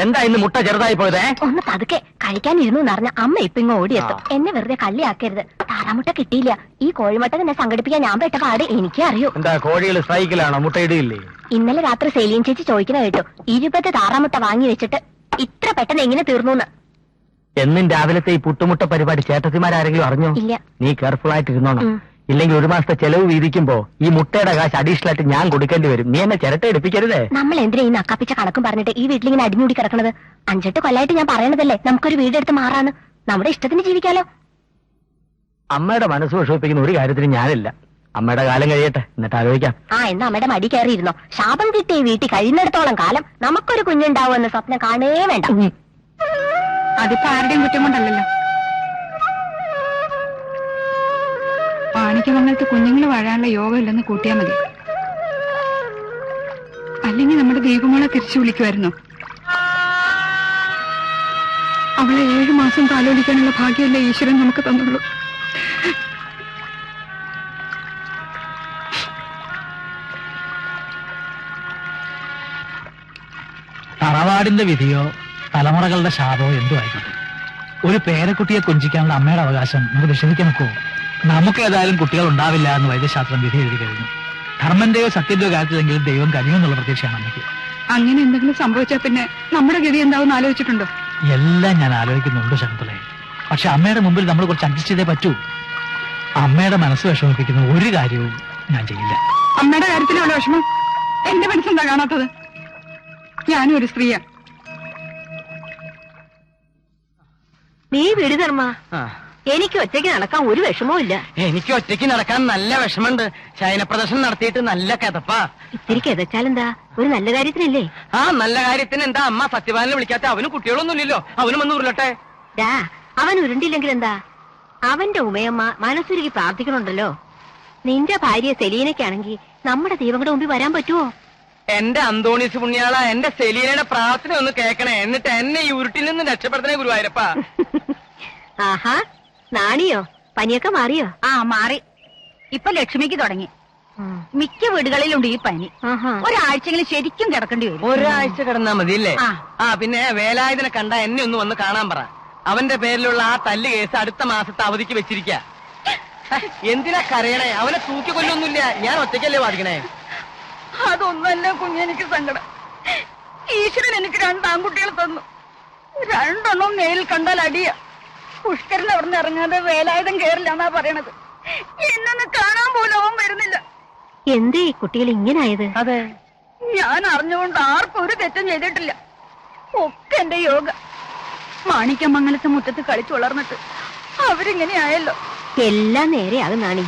എന്താ ഇന്ന് മുട്ട ചെറുതായി പോയതേ? ഒന്ന് പതുക്കെ കഴിക്കാനിരുന്നു എന്നറിഞ്ഞ അമ്മ ഇപ്പൊ ഇങ്ങ് ഓടിയെത്തും. എന്നെ വെറുതെ കള്ളിയാക്കരുത്. താറാമുട്ട കിട്ടിയില്ല. ഈ കോഴിമുട്ട തന്നെ സംഘടിപ്പിക്കാൻ ഞാൻ പെട്ട പാട് എനിക്കേ അറിയൂ. എന്താ കോഴികൾ സ്ട്രൈക്കിലാണോ? മുട്ട ഇടിയില്ലേ? ഇന്നലെ രാത്രി സെലീൻ ചേച്ചി ചോദിക്കുന്ന കേട്ടു 20 താറാമുട്ട വാങ്ങി വെച്ചിട്ട് ഇത്ര പെട്ടെന്ന് എങ്ങനെ തീർന്നു. എന്നും രാവിലത്തെ ഈ പുട്ടുമുട്ട പരിപാടി ചേട്ടത്തിമാരാരെങ്കിലും അറിഞ്ഞോ? ഇല്ല. നീ കെയർഫുൾ ആയിട്ടിരുന്നോണം. ഇല്ലെങ്കിൽ ഒരു മാസത്തെ ചെലവ് വീതിക്കുമ്പോ ഈ മുട്ടയുടെ കാശ് അഡീഷണൽ ആയിട്ട് ഞാൻ കൊടുക്കേണ്ടി വരും. നീ എന്നെ ചിരട്ട എടുപ്പിക്കരുതേ. നമ്മൾ എന്തിനാ ഈ നക്കാപ്പിച്ച കണക്കും പറഞ്ഞിട്ട് ഈ വീട്ടിലിങ്ങനെ അടിഞ്ഞൂടി കിടക്കണത്? 5-8 കൊല്ലായിട്ട് ഞാൻ പറയണതല്ലേ നമുക്കൊരു വീടെടുത്ത് മാറാന്ന്. നമ്മുടെ ഇഷ്ടത്തിന് ജീവിക്കാലോ. അമ്മയുടെ മനസ്സ് വിഷമിപ്പിക്കുന്ന ഒരു കാര്യത്തിന് ഞാനില്ല. അമ്മയുടെ കാലം കഴിയട്ടെ, എന്നിട്ട് ആലോചിക്കാം. എന്നാ അമ്മയുടെ മടി കയറിയിരുന്നോ? ശാപം കിട്ടിയ വീട്ടിൽ കഴിയുന്നിടത്തോളം കാലം നമുക്കൊരു കുഞ്ഞുണ്ടാവുമെന്ന് സ്വപ്നം കാണേ വേണ്ട. അതിപ്പോ ആരുടെയും കുറ്റം കൊണ്ടല്ലോ. മാണിക്യമംഗലത്ത് കുഞ്ഞുങ്ങൾ വാഴാനുള്ള യോഗം ഇല്ലെന്ന് കൂട്ടിയാ മതി. അല്ലെങ്കിൽ നമ്മുടെ ദീപമോളെ തിരിച്ചു വിളിക്കുമായിരുന്നു. അവളെ 7 മാസം താലോലിക്കാനുള്ള ഭാഗ്യമല്ലേ ഈശ്വരൻ നമുക്ക് തന്നുള്ളൂ. തറവാടിന്റെ വിധിയോ തലമുറകളുടെ ശാപമോ എന്തോ ആയിക്കോട്ടെ, ഒരു പേരക്കുട്ടിയെ കൊഞ്ചിക്കാനുള്ള അമ്മയുടെ അവകാശം നമുക്ക് നിഷേധിക്കാൻ നോക്കുമോ? നമുക്ക് ഏതായാലും കുട്ടികൾ ഉണ്ടാവില്ല എന്ന് വൈദ്യശാസ്ത്രം വിധി എഴുതി കഴിഞ്ഞു. ധർമ്മന്റെയോ സത്യന്റെയോ കാര്യത്തിലെങ്കിലും ദൈവം കഴിയുമെന്നുള്ള പ്രതീക്ഷയാണ് അമ്മയ്ക്ക്. അങ്ങനെ എന്തെങ്കിലും സംഭവിച്ചാൽ പിന്നെ നമ്മുടെ ഗതി എന്താവും ആലോചിച്ചിട്ടുണ്ടോ? എല്ലാം ഞാൻ ആലോചിക്കുന്നുണ്ട് ശകുന്തളെ. പക്ഷെ അമ്മയുടെ മുമ്പിൽ നമ്മൾ കുറച്ച് അഡ്ജസ്റ്റ് ചെയ്തേ പറ്റൂ. അമ്മയുടെ മനസ്സ് വിഷമിപ്പിക്കുന്ന ഒരു കാര്യവും ഞാൻ ചെയ്യില്ല. അമ്മയുടെ കാര്യത്തിലുള്ള വിഷമം എന്റെ മനസ്സെന്താ കാണാത്തത്? ഞാനും ഒരു സ്ത്രീയാ. നീ വിട് ധർമ്മ. എനിക്ക് ഒറ്റയ്ക്ക് നടക്കാൻ ഒരു വിഷമവും ഇല്ല. എനിക്ക് ഒറ്റയ്ക്ക് നടക്കാൻ നല്ല വിഷമുണ്ട്. ശയനപ്രദർശനം നടത്തിയിട്ട് നല്ല കിതപ്പാ. ഇത്തിരി കിതച്ചാലെന്താ? ഒരു നല്ല കാര്യത്തിനല്ലേ? നല്ല കാര്യത്തിന് എന്താ അമ്മ സത്യവാനെ വിളിക്കാത്ത? അവന് കുട്ടികളൊന്നുമില്ലല്ലോ, അവനും വന്ന് ഉരുളട്ടെ. അവൻ ഉരുണ്ടില്ലെങ്കിൽ എന്താ? അവന്റെ ഉമയമ്മ മനസ്സുരുകി പ്രാർത്ഥിക്കണുണ്ടല്ലോ. നിന്റെ ഭാര്യ സെലീനയ്ക്കാണെങ്കിൽ നമ്മുടെ ദൈവങ്ങളുടെ മുമ്പിൽ വരാൻ പറ്റുമോ? എന്റെ അന്തോണീസ് പുണ്യാള, എന്റെ സെലീനയുടെ പ്രാർത്ഥന ഒന്ന് കേൾക്കണേ. എന്നിട്ട് എന്നെ ഈ ഉരുട്ടിൽ നിന്ന് രക്ഷപ്പെടുത്തണേ ഗുരുവായൂരപ്പ. ആഹാ, നാണിയോ? പനിയൊക്കെ മാറിയോ? മാറി. ഇപ്പൊ ലക്ഷ്മിക്ക് തുടങ്ങി. മിക്ക വീടുകളിലുണ്ട് ഈ പനി. ഒരാഴ്ചയെങ്കിലും ശരിക്കും കിടക്കേണ്ടി വരും. ഒരാഴ്ച കിടന്നാ മതിയല്ലേ? പിന്നെ വേലായുധനെ കണ്ട എന്നെ ഒന്ന് വന്ന് കാണാൻ പറ. അവന്റെ പേരിലുള്ള ആ തല്ല് കേസ് അടുത്ത മാസത്തെ അവധിക്ക് വെച്ചിരിക്ക. എന്തിനാ കരയണേ? അവനെ തൂക്കി കൊല്ലൊന്നുമില്ല, ഞാൻ ഒറ്റയ്ക്കല്ലേ ബാധിക്കണേ. അതൊന്നല്ല കുഞ്ഞെനിക്ക് സങ്കടം. ഈശ്വരൻ എനിക്ക് 2 ആൺകുട്ടികൾ തന്നു. 2 നേരിൽ കണ്ടാൽ അടിയ. പുഷ്കരൻ അവിടെ നിന്ന് ഇറങ്ങാതെ വേലായുധം കേറില്ല എന്നാ പറയണത്. എന്നൊന്ന് കാണാൻ പോലും അവൻ വരുന്നില്ല. എന്തേ ഈ കുട്ടികൾ ഇങ്ങനായത്? അതെ, ഞാൻ അറിഞ്ഞുകൊണ്ട് ആർക്കും ഒരു തെറ്റും ചെയ്തിട്ടില്ല. ഒക്കെ എന്റെ യോഗ. മാണിക്യമംഗലത്ത് മുറ്റത്ത് കളിച്ചു വളർന്നിട്ട് അവരിങ്ങനെയായല്ലോ. എല്ലാം നേരെയാകും നാണി.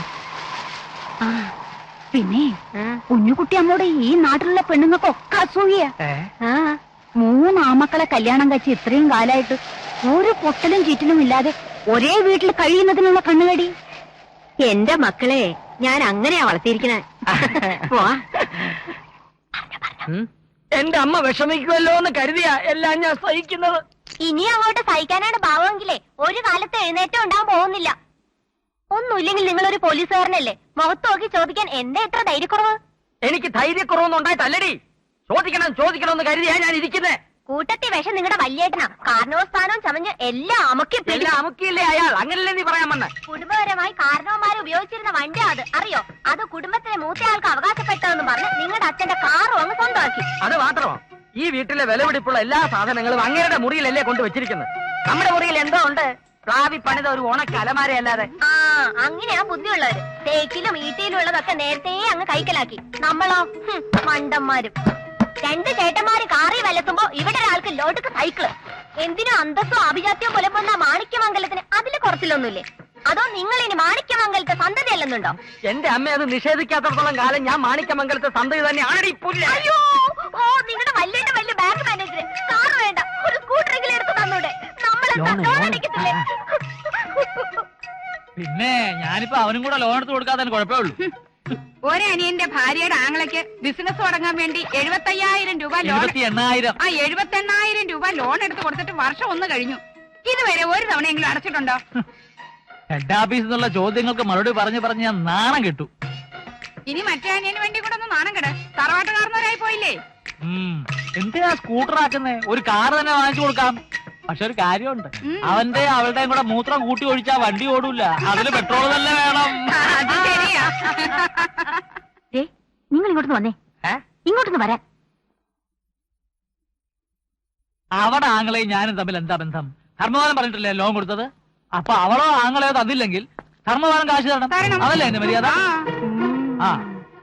പിന്നെ കുഞ്ഞുകുട്ടി അമ്മോട് ഈ നാട്ടിലുള്ള പെണ്ണുങ്ങൾക്കൊക്കെ അസൂയ. 3 ആമക്കളെ കല്യാണം കഴിച്ച് ഇത്രയും കാലായിട്ട് ഒരു പൊട്ടലും ചീറ്റലും ഇല്ലാതെ ഒരേ വീട്ടിൽ കഴിയുന്നതിനുള്ള കണ്ണുകടി. എന്റെ മക്കളെ ഞാൻ അങ്ങനെയാ വളർത്തിയിരിക്കണേ. എന്റെ അമ്മ വിഷമിക്കുമല്ലോ എന്ന് കരുതിയാ എല്ലാം ഞാൻ സഹിക്കുന്നത്. ഇനി അങ്ങോട്ട് സഹിക്കാനാണ് ഭാവമെങ്കിലേ ഒരു കാലത്ത് എഴുന്നേറ്റം ഉണ്ടാകാൻ പോകുന്നില്ല. ഒന്നുമില്ലെങ്കിൽ നിങ്ങളൊരു പോലീസുകാരനല്ലേ, മുഖത്ത് നോക്കി ചോദിക്കാൻ എന്റെ എത്ര ധൈര്യക്കുറവ്? എനിക്ക് ധൈര്യക്കുറവൊന്നും ഉണ്ടായിട്ടല്ലടി. ചോദിക്കണമെന്ന് കരുതിയാ ഞാൻ ഇരിക്കുന്നേ. കൂട്ടത്തി വിഷം നിങ്ങളുടെ വല്യേട്ടനാ. കാരണവസ്ഥാനവും ചമഞ്ഞ് എല്ലാം അമുക്കിയില്ലേ അയാൾ? അങ്ങനല്ലേ നീ പറയാൻ വന്നെ? കുടുംബപരമായി കാരണവന്മാരെ ഉപയോഗിച്ചിരുന്ന വണ്ടി അത് അറിയോ? അത് കുടുംബത്തിലെ മൂത്തയാൾക്ക് അവകാശപ്പെട്ടതെന്ന് പറഞ്ഞ് നിങ്ങളുടെ അച്ഛന്റെ കാറും അങ്ങ് സ്വന്തമാക്കി. അത് മാത്രമോ? ഈ വീട്ടിലെ വിലപിടിപ്പുള്ള എല്ലാ സാധനങ്ങളും അങ്ങയുടെ മുറിയിലല്ലേ കൊണ്ടുവച്ചിരിക്കുന്നത്. നമ്മുടെ മുറിയിൽ എന്തോ ഉണ്ട്? പ്ലാവി പണിത ഒരു ഉണക്ക അലമാരയല്ലാതെ. അങ്ങനെയാ ബുദ്ധിയുള്ളവര്. തേക്കിലും ഈട്ടിയിലും ഉള്ളതൊക്കെ നേരത്തെ അങ്ങ് കൈക്കലാക്കി. നമ്മളോ മണ്ടന്മാരും. 2 ചേട്ടന്മാര് കാറി വലത്തുമ്പോ ഇവിടെ ഒരാൾക്ക് ലോട്ടക്ക് സൈക്കിള്. എന്തിനും അന്തസ്സോ അഭിജാത്യോ പോലെ പോന്ന മാണിക്യമംഗലത്തിന് അതില് കുറച്ചിലൊന്നുമില്ലേ? അതോ നിങ്ങൾ ഇനി മാണിക്യമംഗലത്തെ സന്തതി അല്ലെന്നുണ്ടോ? എന്റെ അമ്മ അത് നിഷേധിക്കാത്തടത്തോളം കാലം ഞാൻ മാണിക്യമംഗലത്തെ സന്തതി തന്നെ ആണടി. അയ്യോ, നിങ്ങളുടെ വലിയ ബാങ്ക് മാനേജർ കാറ് വേണ്ട, ഒരു സ്കൂട്ടറെങ്കിലും എടുത്ത് തന്നൂടെ? നമ്മളെന്താ പിന്നെ ഞാനിപ്പോ അവനും കൂടെ ലോൺ എടുത്ത് കൊടുക്കാതെ കുഴപ്പമേ ഉള്ളൂ. ഒരനിയന്റെ ഭാര്യയുടെ ആങ്ങളയ്ക്ക് ബിസിനസ് തുടങ്ങാൻ വേണ്ടി 75,000 രൂപ ലോൺ 78,000 രൂപ ലോൺ എടുത്ത് കൊടുത്തിട്ട് വർഷം 1 കഴിഞ്ഞു. ഇതുവരെ ഒരു തവണയെങ്കിലും അടച്ചിട്ടുണ്ടോ? ഹെഡ് ഓഫീസിൽ നിന്നുള്ള ചോദ്യങ്ങൾക്ക് മറുപടി പറഞ്ഞ് ഞാൻ നാണം കിട്ടു. ഇനി മറ്റേ അനിയന് വേണ്ടി കൂടെ ഒന്ന് നാണം കെട. തറവാട്ടുകാരനവരായി പോയില്ലേ? എന്തിനാ സ്കൂട്ടറാക്കുന്നേ, ഒരു കാർ തന്നെ വാങ്ങിച്ചു കൊടുക്കാം. പക്ഷെ ഒരു കാര്യമുണ്ട്, അവന്റെ അവളുടെയും കൂടെ മൂത്രം കൂട്ടി ഒഴിച്ചാ വണ്ടി ഓടൂല, അതിന് പെട്രോൾ തന്നെ വേണം. നിങ്ങൾ ഇങ്ങോട്ട് വന്നേ, ഇങ്ങോട്ടൊന്ന് വരാൻ. അവിടെ ആങ്ങളെയും ഞാനും തമ്മിൽ എന്താ ബന്ധം? ധർമ്മപാലം പറഞ്ഞിട്ടില്ലേ ലോൺ കൊടുത്തത്? അപ്പൊ അവളോ ആങ്ങളെയോ തന്നില്ലെങ്കിൽ ധർമ്മപാലം കാശ് തരണം. അതല്ലേ എന്റെ മര്യാദ? ആ,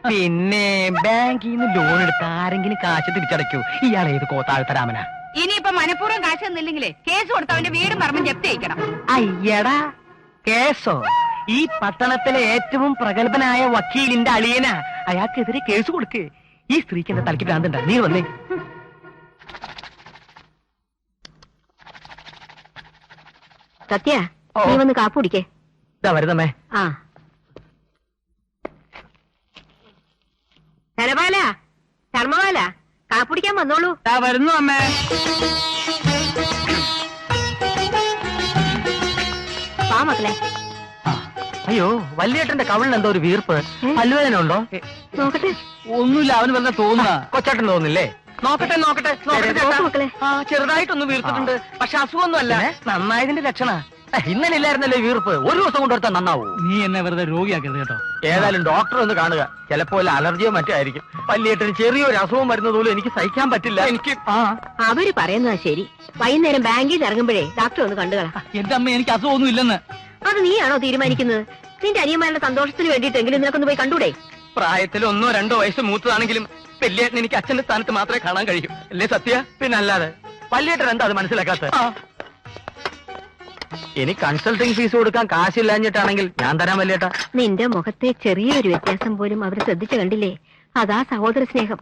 പിന്നെ ബാങ്കിൽ നിന്ന് ലോൺ എടുത്ത് ആരെങ്കിലും കാശ് തിരിച്ചടയ്ക്കൂ? ഇയാൾ ഏത് കോത്താഴ്ത്തരാമനാ? ഇനിയിപ്പൊ മനഃപൂർവ്വം കാശ് തന്നില്ലെങ്കിലേ കേസ് കൊടുത്ത് അവന്റെ വീടും പറമ്പും ജപ്തി ചെയ്യിക്കണം. അയ്യടാ, കേസോ? ഈ പട്ടണത്തിലെ ഏറ്റവും പ്രഗത്ഭനായ വക്കീലിന്റെ അളിയനാ. അയാൾക്കെതിരെ കേസ് കൊടുക്ക്. ഈ സ്ത്രീക്ക് എന്താ തലയ്ക്ക് ഭ്രാന്തുണ്ടാ? നീ വന്നേ. സത്യ, നീ വന്ന് കാപ്പ് കുടിക്കേ. ഇതാ വരുന്നമ്മേ. ആ ധനപാല, ധർമ്മപാല, കാപ്പുടിക്കാൻ വന്നോളൂ. ഇതാ വരുന്നു അമ്മേ. വാ മക്കളെ. അയ്യോ, വല്യേട്ടന്റെ കവിളിന് എന്തോ ഒരു വീർപ്പ്. പല്ലുവേദന ഉണ്ടോ? നോക്കട്ടെ. ഒന്നുമില്ല, അവന് വല്ല തോന്നുക. കൊച്ചാട്ടൻ തോന്നില്ലേ? നോക്കട്ടെ നോക്കട്ടെ നോക്കട്ടെ ചേട്ടാ. മക്കളെ. ആ, ചെറുതായിട്ടൊന്നും വീർത്തിട്ടുണ്ട്. പക്ഷെ അസുഖമൊന്നും അല്ല. നന്നായതിന്റെ ലക്ഷണ. ഇന്നലെ ഇല്ലായിരുന്നല്ലോ ഈ വീർപ്പ്. ഒരു ദിവസം കൊണ്ടുവരുത്താൻ നന്നാവൂ. നീ എന്നെ വെറുതെ രോഗിയാക്കരുത് കേട്ടോ. ഏതായാലും ഡോക്ടറെ ഒന്ന് കാണുക. ചിലപ്പോ അലർജിയോ മറ്റോ ആയിരിക്കും. വല്യേട്ടന് ചെറിയൊരു അസുഖം വരുന്നത് പോലും എനിക്ക് സഹിക്കാൻ പറ്റില്ല. എനിക്ക് അവര് പറയുന്നതാ ശരി. വൈകുന്നേരം ബാങ്കിൽ ഇറങ്ങുമ്പോഴേ ഡോക്ടറെ ഒന്ന് കണ്ടുകളാ. എന്റെ അമ്മ, എനിക്ക് അസുഖമൊന്നും ഇല്ലെന്ന്. അത് നീയാണോ തീരുമാനിക്കുന്നത്? നിന്റെ അനിയന്മാരുടെ സന്തോഷത്തിന് വേണ്ടിയിട്ടെങ്കിലും നിനക്കൊന്ന് പോയി കണ്ടൂടെ? പ്രായത്തിൽ 1 or 2 വയസ്സ് മൂത്തതാണെങ്കിലും വല്യേട്ടൻ എനിക്ക് അച്ഛന്റെ സ്ഥാനത്ത് മാത്രമേ കാണാൻ കഴിയൂ. അല്ലേ സത്യ? പിന്നെ അല്ലാതെ വല്യേട്ടൻ എന്താ അത് മനസ്സിലാക്കാത്ത? ഇനി കൺസൾട്ടിങ് ഫീസ് കൊടുക്കാൻ കാശില്ലാഞ്ഞിട്ടാണെങ്കിൽ ഞാൻ തരാൻ വല്യേട്ടാ. നിന്റെ മുഖത്തെ ചെറിയൊരു വ്യത്യാസം പോലും അവർ ശ്രദ്ധിച്ചു കണ്ടില്ലേ? അതാ സഹോദര സ്നേഹം.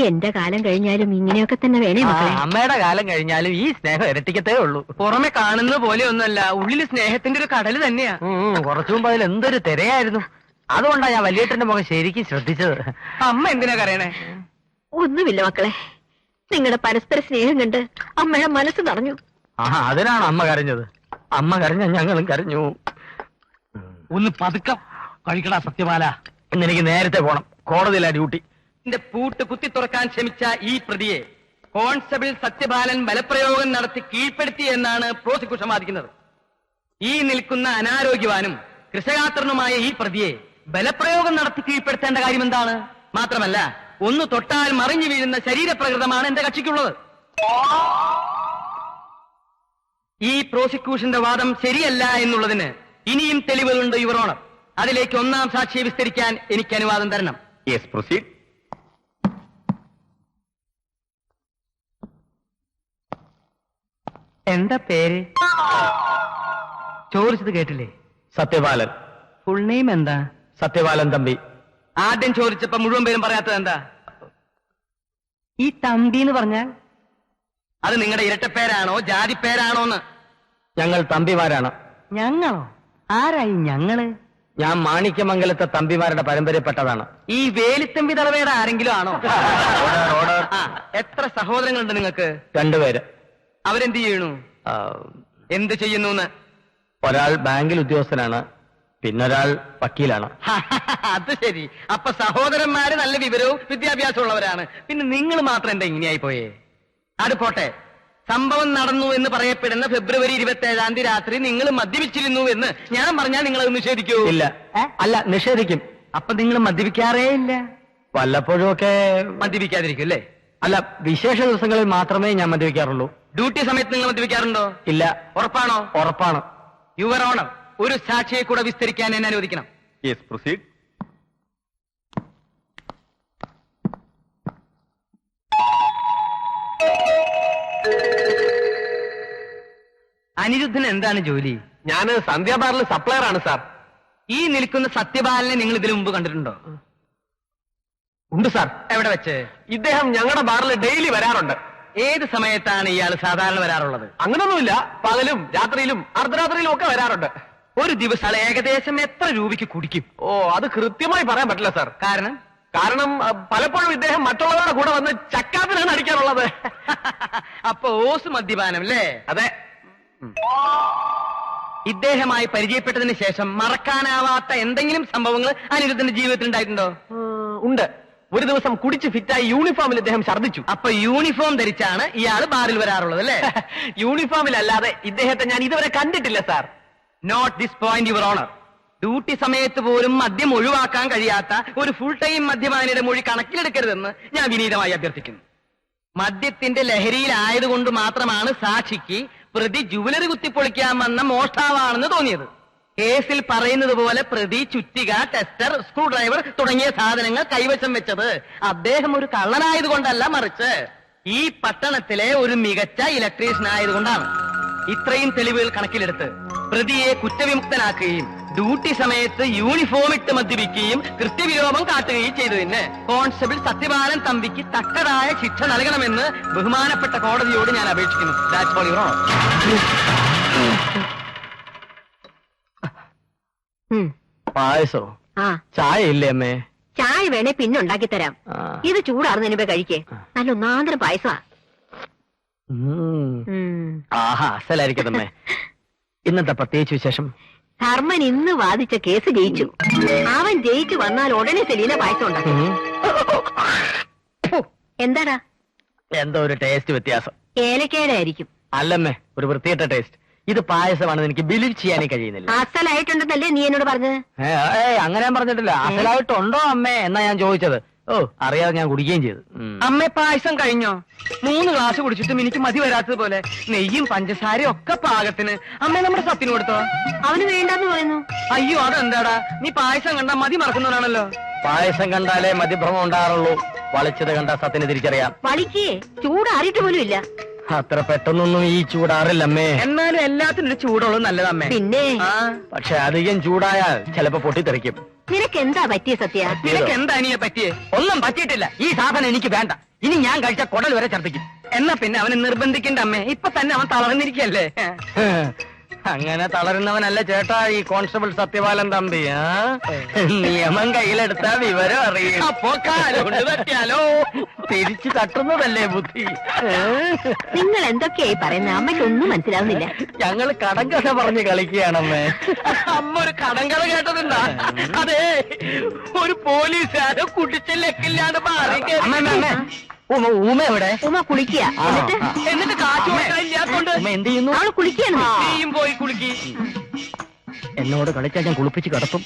എന്റെ കാലം കഴിഞ്ഞാലും ഇങ്ങനെയൊക്കെ തന്നെ വേണേ മക്കളെ. അമ്മയുടെ കാലം കഴിഞ്ഞാലും ഈ സ്നേഹം ഇരട്ടിക്കത്തേ ഉള്ളൂ. പുറമെ കാണുന്നത് പോലെ ഒന്നുമല്ല, ഉള്ളിൽ സ്നേഹത്തിന്റെ ഒരു കടല് തന്നെയാ. കുറച്ചു മുമ്പ് അതിൽ എന്തൊരു തിരയായിരുന്നു. അതുകൊണ്ടാ ഞാൻ വല്യേട്ടന്റെ മുഖം ശരിക്കും ശ്രദ്ധിച്ചത്. അമ്മ എന്തിനാ കരയണേ? ഒന്നുമില്ല മക്കളെ, നിങ്ങളുടെ പരസ്പര സ്നേഹം കണ്ട് അമ്മയുടെ മനസ്സ് നിറഞ്ഞു. അതിനാണ് അമ്മ കരഞ്ഞത്. അമ്മ കരഞ്ഞ ഞങ്ങളും കരഞ്ഞു. ഒന്ന് പതുക്കം കഴിക്കടാ സത്യപാല. ഇന്നെനിക്ക് നേരത്തെ പോണം, കോടതിയിലാ ഡ്യൂട്ടി. എന്റെ പൂട്ട് കുത്തി തുറക്കാൻ ശ്രമിച്ച ഈ പ്രതിയെ കോൺസ്റ്റബിൾ സത്യപാലൻ ബലപ്രയോഗം നടത്തി കീഴ്പ്പെടുത്തി എന്നാണ് പ്രോസിക്യൂഷൻ വാദിക്കുന്നത്. ഈ നിൽക്കുന്ന അനാരോഗ്യവാനും കൃഷകാത്രനുമായ ഈ പ്രതിയെ ബലപ്രയോഗം നടത്തി കീഴ്പ്പെടുത്തേണ്ട കാര്യം എന്താണ്? മാത്രമല്ല, ഒന്ന് തൊട്ടാൽ മറിഞ്ഞു വീഴുന്ന ശരീരപ്രകൃതമാണ് എന്റെ കക്ഷിക്കുള്ളത്. ഈ പ്രോസിക്യൂഷന്റെ വാദം ശരിയല്ല എന്നുള്ളതിന് ഇനിയും തെളിവുകളുണ്ട് യുവർ ഓണർ. അതിലേക്ക് 1ാം സാക്ഷിയെ വിസ്തരിക്കാൻ എനിക്ക് അനുവാദം തരണം. Yes, proceed. എന്താ പേര്? ചോദിച്ചത് കേട്ടില്ലേ? സത്യപാലൻ. ഫുൾ നെയിം എന്താ? സത്യപാലൻ തമ്പി. ആദ്യം ചോദിച്ചപ്പോ മുഴുവൻ പേരും പറയാത്തത് എന്താ? ഈ തമ്പി എന്ന് പറഞ്ഞാൽ അത് നിങ്ങളുടെ ഇരട്ടപ്പേരാണോ ജാതിപ്പേരാണോന്ന്? ഞങ്ങൾ തമ്പിമാരാണ്. ഞങ്ങളോ? ആരായി ഞങ്ങള്? ഞാൻ മാണിക്യമംഗലത്തെ തമ്പിമാരുടെ പരമ്പരപ്പെട്ടതാണ്. ഈ വേലിത്തമ്പി തലവേടെ ആരെങ്കിലും ആണോ? എത്ര സഹോദരങ്ങളുണ്ട് നിങ്ങൾക്ക്? 2 പേര്. അവരെന്ത് ചെയ്യണു? എന്ത് ചെയ്യുന്നു? ഒരാൾ ബാങ്കിൽ ഉദ്യോഗസ്ഥനാണ്, പിന്നൊരാൾ വക്കീലാണ്. അത് ശരി. അപ്പൊ സഹോദരന്മാര് നല്ല വിവരവും വിദ്യാഭ്യാസവും ഉള്ളവരാണ്. പിന്നെ നിങ്ങൾ മാത്രം എന്താ ഇങ്ങനെയായി പോയേ? അത് പോട്ടെ. സംഭവം നടന്നു എന്ന് പറയപ്പെടുന്ന ഫെബ്രുവരി 27 രാത്രി നിങ്ങൾ മദ്യപിച്ചിരുന്നു എന്ന് ഞാൻ പറഞ്ഞാൽ നിങ്ങൾ അത് നിഷേധിക്കൂ? ഇല്ല. അല്ല, നിഷേധിക്കും. അപ്പൊ നിങ്ങൾ മദ്യപിക്കാറേ ഇല്ല? വല്ലപ്പോഴും ഒക്കെ മദ്യപിക്കാതിരിക്കും അല്ലേ? അല്ല, വിശേഷ ദിവസങ്ങളിൽ മാത്രമേ ഞാൻ മദ്യപിക്കാറുള്ളൂ. ഡ്യൂട്ടി സമയത്ത് നിങ്ങൾ മദ്യപിക്കാറുണ്ടോ? ഇല്ല. ഉറപ്പാണോ? ഉറപ്പാണ്. യുവർ ഓണർ, ഒരു സാക്ഷിയെ കൂടെ വിസ്തരിക്കാൻ എന്നെ അനുവദിക്കണം. Yes, proceed. അനിരുദ്ധന് എന്താണ് ജോലി? ഞാൻ സന്ധ്യാബാറിൽ സപ്ലയർ ആണ് സാർ. ഈ നിൽക്കുന്ന സത്യപാലനെ നിങ്ങൾ ഇതിനു മുമ്പ് കണ്ടിട്ടുണ്ടോ? ഉണ്ട് സാർ. എവിടെ വെച്ച്? ഇദ്ദേഹം ഞങ്ങളുടെ ബാറിൽ ഡെയിലി വരാറുണ്ട്. ഏത് സമയത്താണ് ഇയാൾ സാധാരണ വരാറുള്ളത്? അങ്ങനൊന്നുമില്ല, പകലും രാത്രിയിലും അർദ്ധരാത്രിയിലും ഒക്കെ വരാറുണ്ട്. ഒരു ദിവസം ഏകദേശം എത്ര രൂപയ്ക്ക് കുടിക്കും? ഓ, അത് കൃത്യമായി പറയാൻ പറ്റില്ല സാർ. കാരണം പലപ്പോഴും ഇദ്ദേഹം മറ്റുള്ളവരുടെ കൂടെ വന്ന് ചക്കാത്തിനാണ് അടിക്കാറുള്ളത്. അപ്പൊ ഓസ് മദ്യപാനം അല്ലേ? അതെ. ഇദ്ദേഹമായി പരിചയപ്പെട്ടതിന് ശേഷം മറക്കാനാവാത്ത എന്തെങ്കിലും സംഭവങ്ങൾ അനിരുദ്ധന്റെ ജീവിതത്തിൽ ഉണ്ടായിട്ടുണ്ടോ? ഉണ്ട്. ഒരു ദിവസം കുടിച്ച് ഫിറ്റായി യൂണിഫോമിൽ ഇദ്ദേഹം ഛർദ്ദിച്ചു. അപ്പൊ യൂണിഫോം ധരിച്ചാണ് ഇയാൾ ബാറിൽ വരാറുള്ളത് അല്ലേ? യൂണിഫോമിലല്ലാതെ ഇദ്ദേഹത്തെ ഞാൻ ഇതുവരെ കണ്ടിട്ടില്ല sir. Not this point your honour. Duty സമയത്ത് പോലും മദ്യം ഒഴിവാക്കാൻ കഴിയാത്ത ഒരു ഫുൾ ടൈം മദ്യപാനിയുടെ മൊഴി കണക്കിലെടുക്കരുതെന്ന് ഞാൻ വിനീതമായി അഭ്യർത്ഥിക്കുന്നു. മദ്യത്തിന്റെ ലഹരിയിലായതുകൊണ്ട് മാത്രമാണ് സാക്ഷിക്ക് പ്രതി ജുവലറി കുത്തിപ്പൊളിക്കാൻ വന്ന മോഷ്ടാവാണെന്ന് തോന്നിയത്. കേസിൽ പറയുന്നത് പോലെ പ്രതി ചുറ്റിക, ടെസ്റ്റർ, സ്ക്രൂ ഡ്രൈവർ തുടങ്ങിയ സാധനങ്ങൾ കൈവശം വെച്ചത് അദ്ദേഹം ഒരു കള്ളനായതുകൊണ്ടല്ല, മറിച്ച് ഈ പട്ടണത്തിലെ ഒരു മികച്ച ഇലക്ട്രീഷ്യൻ ആയതുകൊണ്ടാണ്. ഇത്രയും തെളിവുകൾ കണക്കിലെടുത്ത് പ്രതിയെ കുറ്റവിമുക്തനാക്കുകയും ഡ്യൂട്ടി സമയത്ത് യൂണിഫോം ഇട്ട് മദ്യപിക്കുകയും കൃത്യവിലോപം കാട്ടുകയും ചെയ്തതിന് കോൺസ്റ്റബിൾ സത്യപാലൻ തമ്പിക്ക് തക്കതായ ശിക്ഷ നൽകണമെന്ന് ബഹുമാനപ്പെട്ട കോടതിയോട് ഞാൻ അപേക്ഷിക്കുന്നു. That's all, Your Honor. പായസോ? ചായ ഇല്ലേ അമ്മേ? ചായ വേണേ പിന്നെ ഉണ്ടാക്കി തരാം. ഇത് ചൂടാറുന്നതിന് കഴിക്കേ. നല്ല ഒന്നാന്തരം പായസമാ. ആഹാ, അസലായിരിക്കട്ടമ്മേ. ഇന്നത്തെ പ്രത്യേകിച്ച് വിശേഷം? ധർമ്മൻ ഇന്ന് വാദിച്ച കേസ് ജയിച്ചു. അവൻ ജയിച്ചു വന്നാൽ ഉടനെ സെലീന പായസം ഉണ്ടാക്കും. എന്താടാ? എന്തോ ഒരു ടേസ്റ്റ് വ്യത്യാസം. ഏലക്കയുടെ ആയിരിക്കും. അല്ലമ്മേ, ഒരു വൃത്തികെട്ട ടേസ്റ്റ്. ഇത് പായസമാണെന്ന് എനിക്ക് ബിലീവ് ചെയ്യാനേ കഴിയുന്നില്ല. അസലായിട്ടുണ്ടെന്നല്ലേ നീ എന്നോട് പറഞ്ഞത്? അങ്ങനെ ഞാൻ പറഞ്ഞിട്ടില്ല. അസലായിട്ടുണ്ടോ അമ്മേ എന്നാ ഞാൻ ചോദിച്ചത്. ഓ, അറിയാതെ ഞാൻ കുടിക്കുകയും ചെയ്തു. അമ്മേ, പായസം കഴിഞ്ഞോ? 3 ഗ്ലാസ് കുടിച്ചിട്ടും എനിക്ക് മതി വരാത്തത് പോലെ. നെയ്യും പഞ്ചസാരയും ഒക്കെ പാകത്തിന്. അമ്മേ, നമ്മുടെ സത്തിന് കൊടുത്തോ? അവന് വേണ്ടെന്ന് പറയുന്നു. അയ്യോ, അതെന്താടാ? നീ പായസം കണ്ടാ മതി മറക്കുന്നവനാണല്ലോ. പായസം കണ്ടാലേ മതിഭ്രമം ഉണ്ടാറുള്ളൂ. വളിച്ചത് കണ്ടാ സത്തിന് തിരിച്ചറിയാം. വളിക്ക് ചൂടാറിയിട്ട് പോലും ഇല്ല. അത്ര പെട്ടെന്നൊന്നും ഈ ചൂടാറില്ലമ്മേ. എന്നാലും എല്ലാത്തിനും ഒരു ചൂടുള്ളൂ നല്ലതമ്മേ. പിന്നെ പക്ഷെ അധികം ചൂടായാൽ ചിലപ്പോ പൊട്ടിത്തെറിക്കും. നിനക്ക് എന്താ പറ്റിയ സത്യ? നിനക്ക് എന്താ അനിയെ പറ്റിയേ? ഒന്നും പറ്റിയിട്ടില്ല. ഈ സാധനം എനിക്ക് വേണ്ട. ഇനി ഞാൻ കഴിച്ച കുടൽ വരെ ഛർദ്ദിക്കും. എന്നാ പിന്നെ അവനെ നിർബന്ധിക്കണ്ട അമ്മേ. ഇപ്പൊ തന്നെ അവൻ തളർന്നിരിക്കല്ലേ. അങ്ങനെ തളരുന്നവനല്ല ചേട്ടാ ഈ കോൺസ്റ്റബിൾ സത്യപാലൻ തമ്പി. നിയമം കയ്യിലെടുത്താ വിവരം അറിയും. അപ്പോ കാലുകൊണ്ട് തട്ടിയാലോ? തിരിച്ചു തട്ടുന്നതല്ലേ ബുദ്ധി. നിങ്ങൾ എന്തൊക്കെയായി പറയുന്നത്? അമ്മയ്ക്കൊന്നും മനസ്സിലാവുന്നില്ല. ഞങ്ങള് കടങ്കഥ പറഞ്ഞ് കളിക്കുകയാണമ്മേ. അമ്മ ഒരു കടങ്കഥ കേട്ടതുണ്ടാ? അതെ, ഒരു പോലീസുകാരോ കുടിച്ചില്ലേക്കില്ലാണ്ട് മാറി. ഉമ എവിടെ? ഉമ കുളിക്കുക. എന്നിട്ട് കാശ് കൊടുക്കാനില്ലാത്തോണ്ട് എന്ത് ചെയ്യുന്നു? അവള് കുളിക്കുകയാണ്. പോയി കുളിക്ക്. എന്നോട് കളിച്ചാൽ ഞാൻ കുളിപ്പിച്ച് കിടത്തും.